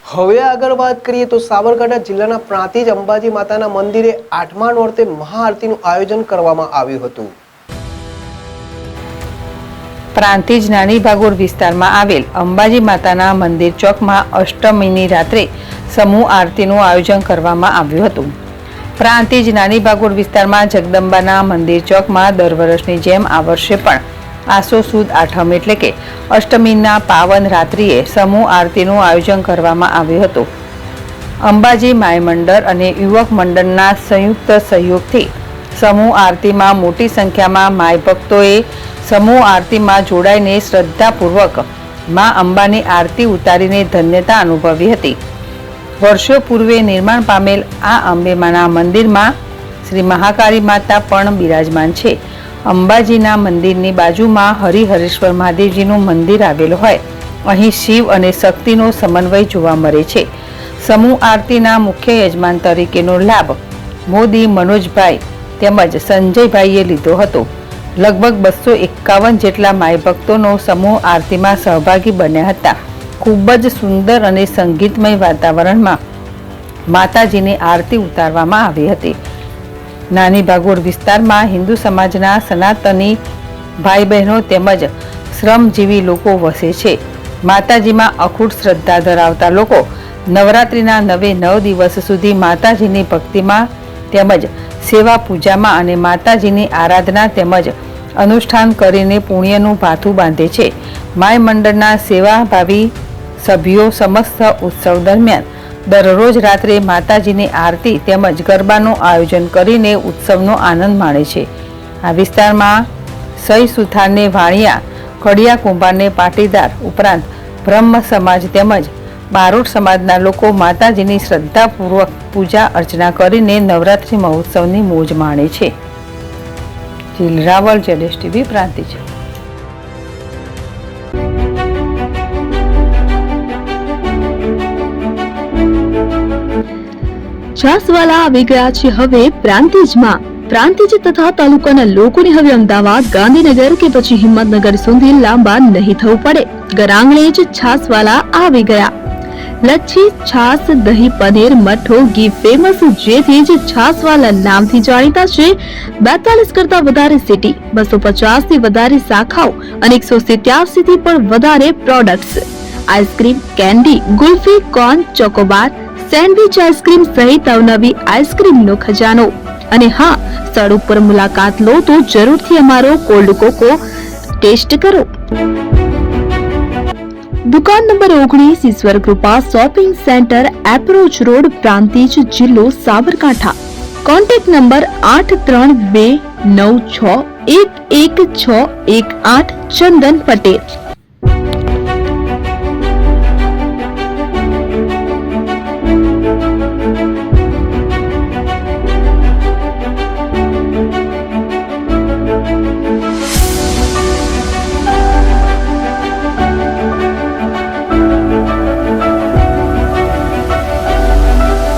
હવે આગળ વાત કરીએ તો સાબરકાંઠા જિલ્લાના પ્રાંતિજ અંબાજી માતાના મંદિરે 8મા નોરતે મહાઆરતીનું આયોજન કરવામાં આવ્યું હતું। પ્રાંતિજ નાની ભાગોળ વિસ્તારમાં આવેલ અંબાજી માતાના મંદિર ચોકમાં અષ્ટમીની રાત્રે સમૂહ આરતીનું આયોજન કરવામાં આવ્યું હતું। પ્રાંતિજ નાની ભાગોળ વિસ્તારમાં જગદંબાના મંદિર ચોકમાં દર વર્ષની જેમ આ વર્ષે પણ આસો સુદ આઠમ એટલે કે અષ્ટમીના પાવન રાત્રિએ સમૂહ આરતીનું આયોજન કરવામાં આવ્યું હતું। અંબાજી માય મંડળ અને યુવક મંડળના સંયુક્ત સહયોગથી સમૂહ આરતીમાં મોટી સંખ્યામાં માય ભક્તોએ સમૂહ આરતીમાં જોડાઈને શ્રદ્ધાપૂર્વક મા અંબાની આરતી ઉતારીને ધન્યતા અનુભવી હતી। વર્ષો પૂર્વે નિર્માણ પામેલ આ અંબેમાના મંદિરમાં શ્રી મહાકાળી માતા પણ બિરાજમાન છે। અંબાજીના મંદિરની બાજુમાં હરિહરેશ્વર મહાદેવજીનું મંદિર આવેલું હોય અહીં શિવ અને શક્તિનો સમન્વય જોવા મળે છે। સમૂહ આરતીના મુખ્ય યજમાન તરીકેનો લાભ મોદી મનોજભાઈ તેમજ સંજયભાઈએ લીધો હતો। લગભગ 251 જેટલા માય ભક્તોનો સમૂહ આરતીમાં સહભાગી બન્યા હતા। ખૂબ જ સુંદર અને સંગીતમય વાતાવરણમાં માતાજીની આરતી ઉતારવામાં આવી હતી। નાની ભાગોળ વિસ્તારમાં હિન્દુ સમાજના સનાતની ભાઈ બહેનો તેમજ શ્રમજીવી લોકો વસે છે। માતાજીમાં અખૂટ શ્રદ્ધા ધરાવતા લોકો નવરાત્રિના 9 દિવસ સુધી માતાજીની ભક્તિમાં તેમજ સેવા પૂજામાં અને માતાજીની આરાધના તેમજ અનુષ્ઠાન કરીને પુણ્યનું ભાથું બાંધે છે। માય મંડળના સેવાભાવી સભ્યો સમસ્ત ઉત્સવ દરમિયાન દરરોજ રાત્રે માતાજીની આરતી તેમજ ગરબાનું આયોજન કરીને ઉત્સવનો આનંદ માણે છે। આ વિસ્તારમાં સહી સુથારને વાણિયા, કડિયા કુંભારને પાટીદાર ઉપરાંત બ્રહ્મ સમાજ તેમજ બારોટ સમાજના લોકો માતાજીની શ્રદ્ધાપૂર્વક પૂજા અર્ચના કરીને નવરાત્રિ મહોત્સવની મોજ માણે છે। જીલ રાવલ, ZSTV, પ્રાંતિજ। છાસવાલા આવી ગયા છે હવે પ્રાંતિજમાં। પ્રાંતિજ તથા તાલુકાના લોકોને હવે અમદાવાદ, ગાંધીનગર કે પછી હિંમતનગર સુધી લાંબા નહીં થવું પડે। ઘર આંગણે જ છાસવાલા આવી ગયા। લચ્છી, છાસ, દહીં, પનીર, મઠ્ઠો, ઘી ફેમસ, જેથી જ છાસવાલા નામથી જાણીતા છે। 42 કરતા વધારે સિટી, 250 થી વધારે શાખાઓ અને 187 થી પણ વધારે products. Ice cream, candy, kulfi, corn, Chocobar, sandwich ice cream સહિત અવનવી આઈસ્ક્રીમનો ખજાનો। અને હા, સ્થળ ઉપર મુલાકાત લો તો જરૂરથી અમારો કોલ્ડ કોકો ટેસ્ટ કરો। દુકાન number 19, Ishwar Krupa shopping centre, approach road, Prantij, જિલ્લો સાબરકાંઠા। Contact number 8329611618 Chandan Patel.